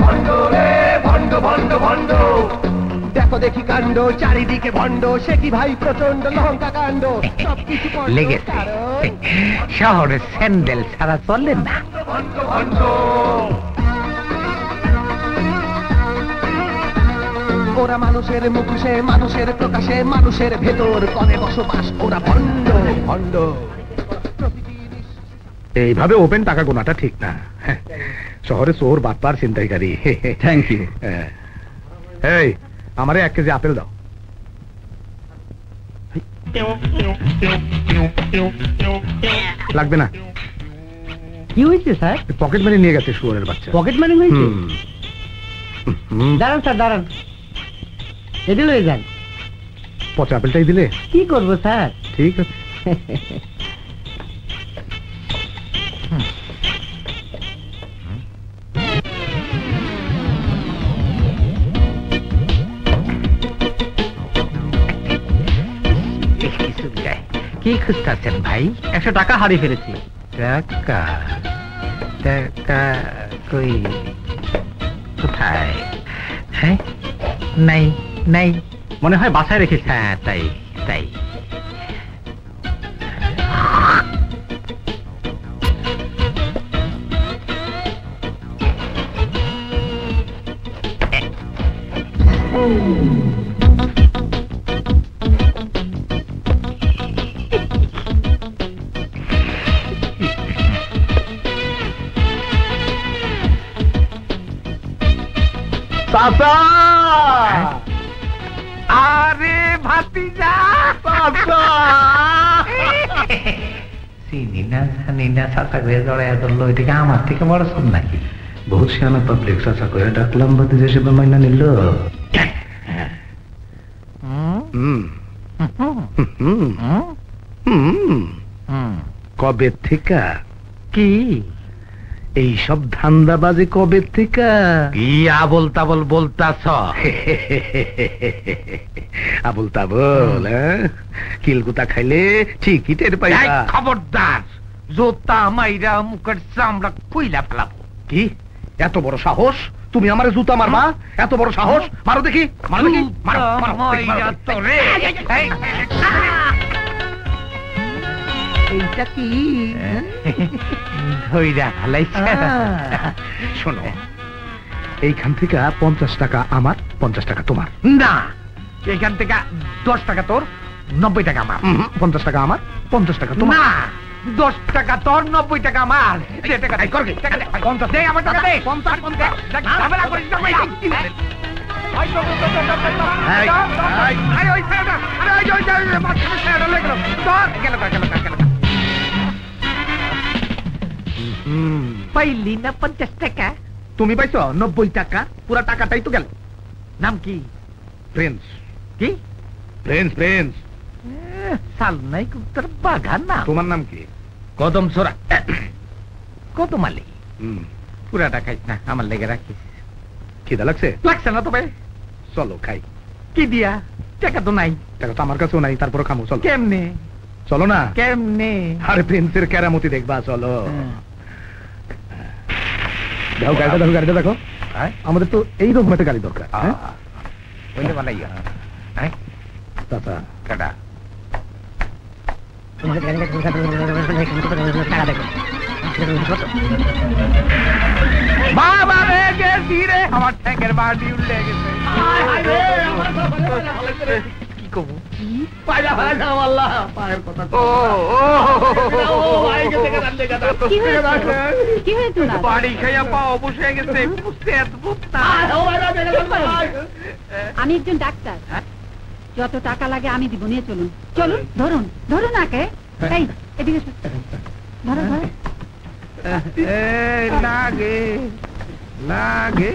ভণ্ড রে ভণ্ড ভণ্ড ভণ্ড দেখো দেখি কাণ্ড চারিদিকে ভণ্ড সে কি ভাই প্রচন্ড লঙ্কা কাণ্ড সবকিছু লেগেছে শহরে স্যান্ডেল ছাড়া চলে না ভণ্ড ভণ্ড ওরা মানুষের মুখোশে মানুষের প্রকাশে মানুষের ভেতর করে বসবাস ওরা ভণ্ড ভণ্ড এইভাবে ওপেন টাকা গোনাটা ঠিক না শহরে চোর বাটপার ছিনতাইকারী থ্যাংক ইউ এই আমারে 1 কেজি আপেল দাও লাগবে না কি হয়েছে স্যার পকেট মানি নিয়ে গেছে শুয়োরের বাচ্চা পকেট মানি হয়েছে দাঁড়ান স্যার দাঁড়ান এটি লয়ে যান পচা আপেলটাই দিলে কি করবো স্যার ঠিক আছে কি খুঁজতেছেন ভাই 100 টাকা হারিয়ে ফেলেছি টাকা টাকা কই কোথায় হ্যাঁ নাই নাই মনে হয় বাসায় রেখেছি হ্যাঁ তাই তাই আরে ভাতিজা চিনি না জানি না চাচা করে জড়াইয়া ধরলো এদিকে আমার থেকে বড় শুন নাকি বহুত সিয়ানা পাবলিক চাচা করে ডাকলাম ভাতিজা হিসেবে মাইনা নিল কবে থেকে কি এই সব ধান্দাবাজি কবে থেকে কি আবল তাবল বলতাছ আবুল তাবল কিলকুতা খাইলে ঠিকই টের পাইবা খবরদার জোতা মাইরা মুখের চামড়া কইলা ফেলাবো কি এত বড় সাহস তুমি আমারে জুতা মারবা এত বড় সাহস মারো দেখি মারো দেখি মারো এইটা কি ধইরা ফেলাইছে শোনো এইখান থেকে 50 টাকা আমার 50 টাকা তোমার না এখান থেকে 10 টাকা তোর 90 টাকা আমার 50 টাকা আমার 50 টাকা তোমার না 10 টাকা তোর 90 টাকা আমার দে টাকা দে করকে টাকা দে 50 দে আমার টাকা দে 50 50 ঝামেলা করিস না ভাই পাইলি না 50 টাকা তুমি পাইছো 90 টাকা পুরা টাকাটাই তো গেল নাম কি প্রিন্স কি প্রিন্স প্রিন্স সাল নাই কুত্তার বাঘা না তোমার নাম কি কদম ছোরা কদম আলী পুরাটা খাইস না আমার লেগে রাখিস খিদা লাগছে লাগছে না তবে চলো খাই কি দিয়া টাকা তো নাই টাকা তো আমার কাছেও নাই তারপরে খামো চলো কেমনে চলো না কেমনে আরে প্রিন্সের কেরামতি দেখবা চলো দেখো গাড়িটা দেখো গাড়িটা দেখো আমাদের তো এইরকম একটা গাড়ি দরকার চাচা কাটা বাবা রে গেছি রে আমার ট্যাঙ্কের বাড়ি উল্টে গেছে কি কব কি পায়রা ভাড়া আল্লাহ পায়ের কথা কি হয়েছে না বাড়ি খাইয়া পা অবশ্যই গেছে বুঝতে অদ্ভুত না আমি একজন ডাক্তার যত টাকা লাগে আমি দিব নিয়ে চলুন চলুন ধরুন ধরুন আকে এই এদিকে ধরো ধরো লাগে লাগে